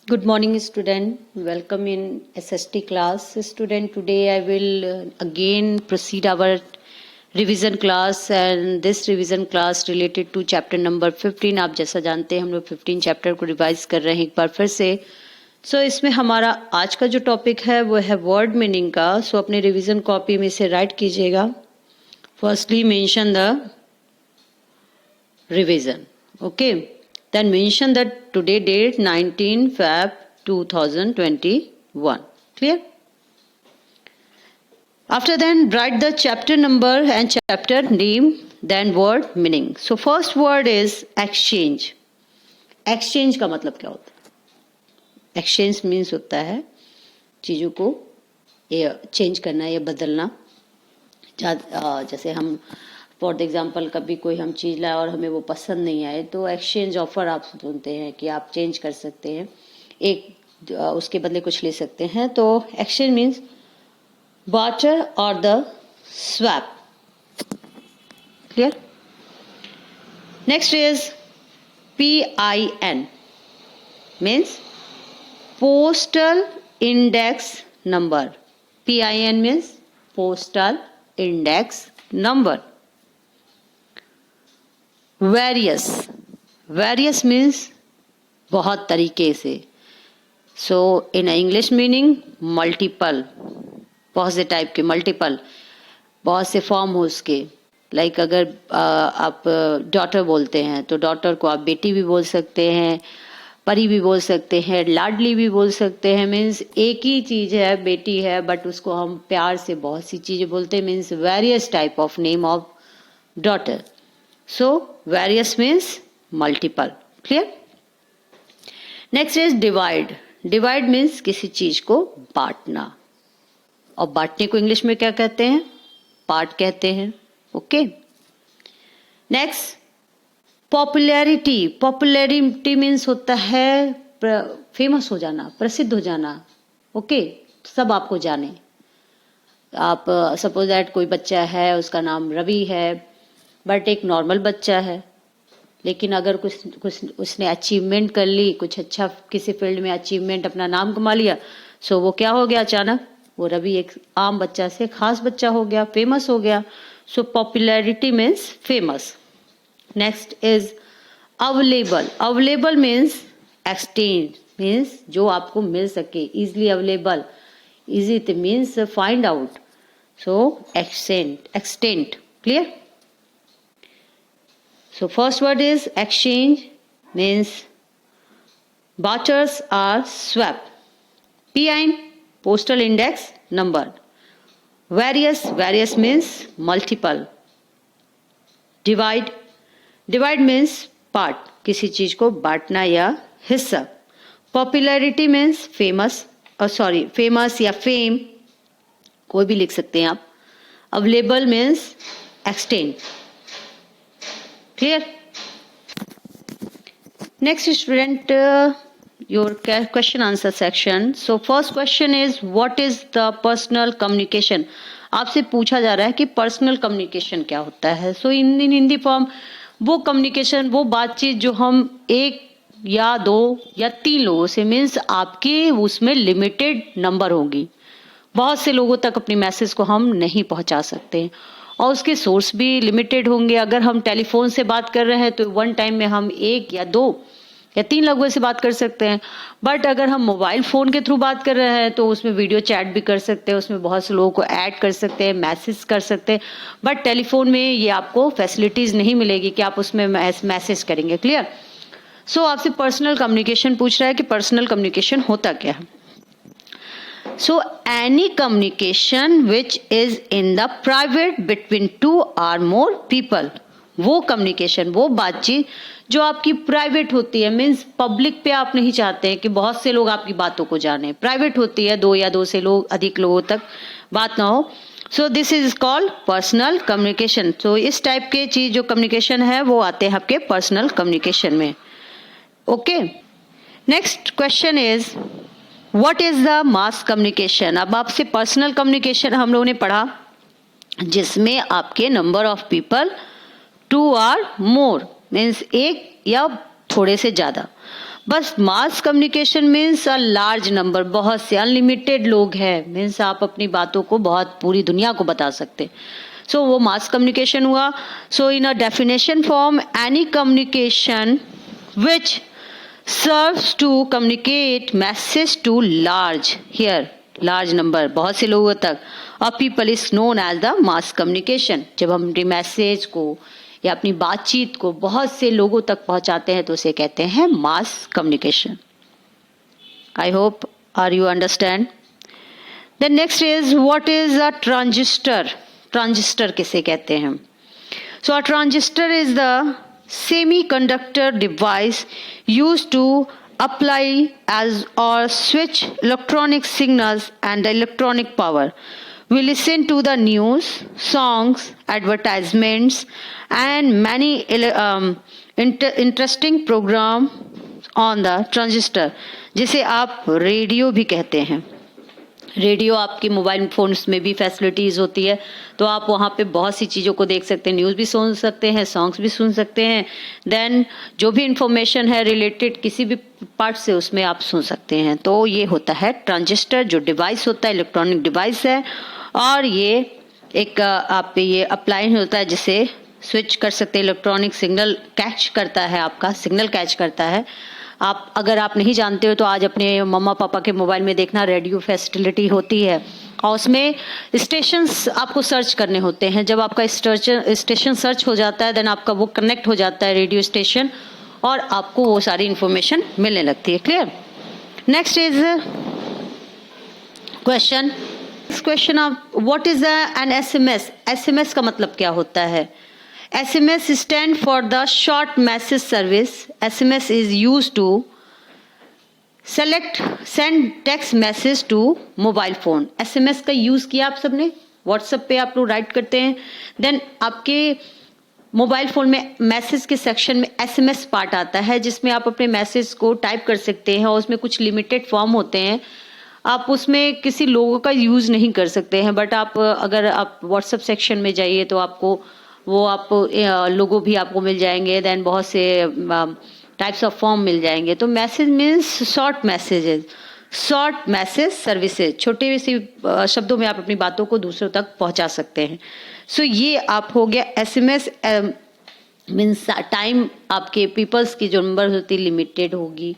Good morning, student. Welcome in SST class. Student, today I will again proceed our revision class, and this revision class related to chapter number 15. आप जैसा जानते हैं हम लोग 15 chapter को revise कर रहे हैं एक बार फिर से. इसमें हमारा आज का जो टॉपिक है वो है वर्ड मीनिंग का. अपने रिविजन कॉपी में से राइट कीजिएगा. Firstly mention the revision. Okay. Then mention that today date 19 Feb 2021. Clear? After then write the chapter number and chapter name, then word meaning. So first word is exchange. Exchange का मतलब क्या होता है? Exchange means होता है चीजों को change करना या बदलना. जैसे हम फॉर एग्जाम्पल कभी कोई हम चीज़ लाए और हमें वो पसंद नहीं आए तो एक्सचेंज ऑफर आप सुनते हैं कि आप चेंज कर सकते हैं, एक उसके बदले कुछ ले सकते हैं. तो एक्सचेंज मीन्स बार्टर और the swap. Clear? Next is PIN means postal index number. PIN means postal index number. Various means बहुत तरीके से. इन इंग्लिश मीनिंग मल्टीपल, बहुत से टाइप के मल्टीपल, बहुत से फॉर्म हो उसके. लाइक अगर आप डॉटर बोलते हैं तो डॉटर को आप बेटी भी बोल सकते हैं, परी भी बोल सकते हैं, लाडली भी बोल सकते हैं. मीन्स एक ही चीज है, बेटी है, बट उसको हम प्यार से बहुत सी चीजें बोलते हैं. Means various type of name of daughter. Various means multiple. Clear? Next is divide. Divide means किसी चीज को बांटना, और बांटने को इंग्लिश में क्या कहते हैं? पार्ट कहते हैं. Okay. Next popularity. Popularity means होता है फेमस हो जाना, प्रसिद्ध हो जाना. ओके. सब आपको जाने. आप सपोज दैट कोई बच्चा है, उसका नाम रवि है, बट एक नॉर्मल बच्चा है, लेकिन अगर कुछ उसने अचीवमेंट कर ली, कुछ अच्छा किसी फील्ड में अचीवमेंट, अपना नाम कमा लिया, वो क्या हो गया? अचानक वो रवि एक आम बच्चा से खास बच्चा हो गया, फेमस हो गया. Popularity means famous. Next is available. Available means extend, means जो आपको मिल सके, easily available. Easy means find out. Extend. Clear? First word is exchange, means barters or swap. PIN, postal index number. Various means multiple. Divide means part, किसी चीज को बांटना या हिस्सा. Popularity means famous या fame, कोई भी लिख सकते हैं आप. Available means extend. Clear? Next student, your question answer section. First question is what is the personal communication? आपसे पूछा जा रहा है कि पर्सनल कम्युनिकेशन क्या होता है. इन हिंदी फॉर्म वो कम्युनिकेशन, वो बातचीत जो हम एक या दो या तीन लोगों से, मीन्स आपके उसमें लिमिटेड नंबर होगी, बहुत से लोगों तक अपनी मैसेज को हम नहीं पहुंचा सकते, और उसके सोर्स भी लिमिटेड होंगे. अगर हम टेलीफोन से बात कर रहे हैं तो वन टाइम में हम एक या दो या तीन लोगों से बात कर सकते हैं. बट अगर हम मोबाइल फोन के थ्रू बात कर रहे हैं तो उसमें वीडियो चैट भी कर सकते हैं, उसमें बहुत से लोगों को ऐड कर सकते हैं, मैसेज कर सकते हैं. बट टेलीफोन में ये आपको फैसिलिटीज नहीं मिलेगी कि आप उसमें मैसेज करेंगे. क्लियर? आपसे पर्सनल कम्युनिकेशन पूछ रहा है कि पर्सनल कम्युनिकेशन होता क्या है. Any communication which is in the private between two or more people. वो communication, वो बातचीत जो आपकी प्राइवेट होती है, मीन्स पब्लिक पे आप नहीं चाहते हैं कि बहुत से लोग आपकी बातों को जाने. प्राइवेट होती है, दो से लोग, अधिक लोगों तक बात ना हो. This is called personal communication. इस टाइप के चीज जो कम्युनिकेशन है वो आते हैं आपके पर्सनल कम्युनिकेशन में. Okay. Next question is what is the mass communication. अब आपसे पर्सनल कम्युनिकेशन हम लोगों ने पढ़ा जिसमें आपके number of people 2 or more means एक या थोड़े से ज्यादा. बस mass communication means a large number, बहुत से अनलिमिटेड लोग हैं, मीन्स आप अपनी बातों को बहुत पूरी दुनिया को बता सकते। सो वो मास कम्युनिकेशन हुआ। So in a definition form, any communication which serves to communicate message to large, here large number, बहुत से लोगों तक, और people is known as the mass communication. जब हम अपने मैसेज को या अपनी बातचीत को बहुत से लोगों तक पहुंचाते हैं तो उसे कहते हैं mass communication. I hope are you understand. The next is what is a transistor. Transistor किसे कहते हैं? So a transistor is the semiconductor device used to apply as or switch electronic signals and electronic power. We listen to the news, songs, advertisements, and many interesting program on the transistor, जिसे आप radio भी कहते हैं। Radio आपके mobile phones में भी facilities होती है, तो आप वहाँ पे बहुत सी चीज़ों को देख सकते हैं, न्यूज़ भी सुन सकते हैं, सॉन्ग्स भी सुन सकते हैं, देन जो भी इंफॉर्मेशन है रिलेटेड किसी भी पार्ट से उसमें आप सुन सकते हैं। तो ये होता है ट्रांजिस्टर, जो डिवाइस होता है, इलेक्ट्रॉनिक डिवाइस है, और ये एक आप पे ये अप्लाई होता है जिसे स्विच कर सकते हैं, इलेक्ट्रॉनिक सिग्नल कैच करता है, आपका सिग्नल कैच करता है। आप अगर आप नहीं जानते हो तो आज अपने मम्मा पापा के मोबाइल में देखना, रेडियो फैसिलिटी होती है और उसमें स्टेशंस आपको सर्च करने होते हैं। जब आपका स्टेशन सर्च हो जाता है देन आपका वो कनेक्ट हो जाता है रेडियो स्टेशन और आपको वो सारी इंफॉर्मेशन मिलने लगती है। Clear? Next is question. Question of what is an SMS. SMS का मतलब क्या होता है? SMS stand for the short message service. SMS is used to send text message to mobile phone. SMS का यूज किया आप सबने, व्हाट्सएप पे आप लोग राइट करते हैं, देन आपके मोबाइल फोन में मैसेज के सेक्शन में SMS पार्ट आता है जिसमें आप अपने मैसेज को टाइप कर सकते हैं और उसमें कुछ लिमिटेड फॉर्म होते हैं। आप उसमें किसी लोगों का यूज नहीं कर सकते हैं, बट आप अगर आप व्हाट्सएप सेक्शन में जाइए तो आपको वो आप लोगो भी आपको मिल जाएंगे, देन बहुत से टाइप्स ऑफ फॉर्म मिल जाएंगे। तो message means short messages, short message services, छोटे से शब्दों में आप अपनी बातों को दूसरों तक पहुंचा सकते हैं। सो ये आप हो गया एसएमएस। मीन्स टाइम आपके पीपल्स की जो नंबर होती लिमिटेड होगी,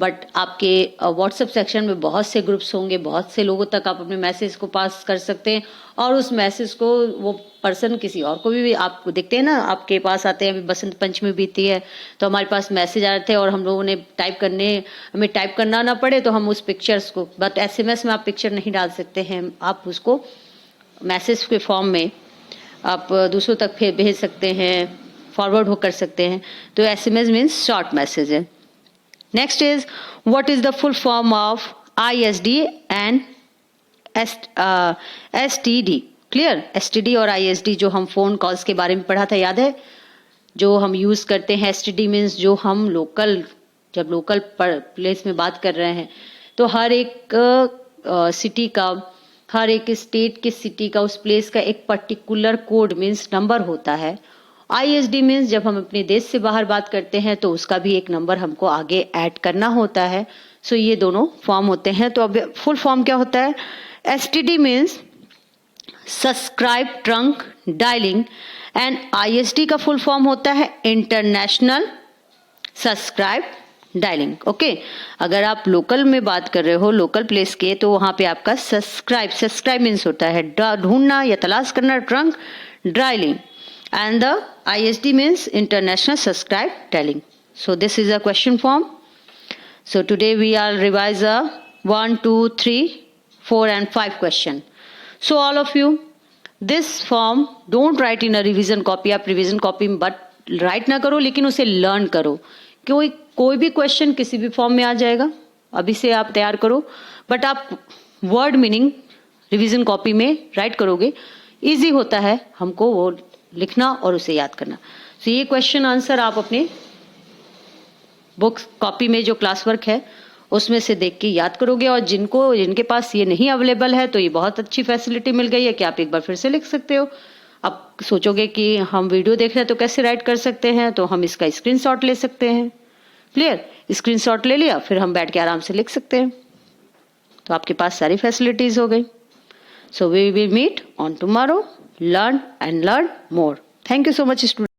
बट आपके व्हाट्सएप सेक्शन में बहुत से ग्रुप्स होंगे, बहुत से लोगों तक आप अपने मैसेज को पास कर सकते हैं और उस मैसेज को वो पर्सन किसी और को भी आपको देखते हैं ना, आपके पास आते हैं। अभी बसंत पंचमी बीती है तो हमारे पास मैसेज आ रहे थे और हम लोगों ने हमें टाइप करना ना पड़े तो हम उस पिक्चर्स को, बट एसएमएस में आप पिक्चर नहीं डाल सकते हैं, आप उसको मैसेज के फॉर्म में आप दूसरों तक भेज सकते हैं, फॉरवर्ड हो कर सकते हैं। तो एसएमएस मीन्स शॉर्ट मैसेज है। Next is what is the full form of ISD and STD? Clear? STD और ISD जो हम फोन कॉल्स के बारे में पढ़ा था, याद है? जो हम यूज करते हैं STD मीन्स जो हम जब लोकल प्लेस में बात कर रहे हैं तो हर एक सिटी का, हर एक स्टेट के सिटी का, उस प्लेस का एक पर्टिकुलर कोड मीन्स नंबर होता है। ISD मीन्स जब हम अपने देश से बाहर बात करते हैं तो उसका भी एक नंबर हमको आगे ऐड करना होता है। सो ये दोनों फॉर्म होते हैं। तो अब फुल फॉर्म क्या होता है? STD means subscribe trunk dialing and ISD का फुल फॉर्म होता है इंटरनेशनल सब्सक्राइब डायलिंग। ओके, अगर आप लोकल में बात कर रहे हो, लोकल प्लेस के, तो वहां पे आपका सब्सक्राइब मीन्स होता है ढूंढना या तलाश करना, trunk dialing, and the ISD means international subscribe dialing. So this is a question form. So today we are revise a 1, 2, 3, 4 and 5 question. So all of you, this form don't write in a revision copy. आप revision copy but write ना करो, लेकिन उसे learn करो। कोई भी question किसी भी फॉर्म में आ जाएगा, अभी से आप तैयार करो, बट आप वर्ड मीनिंग रिविजन कॉपी में राइट करोगे, इजी होता है हमको वो लिखना और उसे याद करना। तो ये क्वेश्चन आंसर आप अपने बुक कॉपी में जो क्लास वर्क है उसमें से देख के याद करोगे, और जिनके पास ये नहीं अवेलेबल है तो ये बहुत अच्छी फैसिलिटी मिल गई है कि आप एक बार फिर से लिख सकते हो। आप सोचोगे कि हम वीडियो देख रहे हैं तो कैसे राइट कर सकते हैं, तो हम इसका स्क्रीनशॉट ले सकते हैं। क्लियर? स्क्रीनशॉट ले लिया, फिर हम बैठ के आराम से लिख सकते हैं। तो आपके पास सारी फैसिलिटीज हो गई। So we will meet on tomorrow, learn and learn more. Thank you so much student.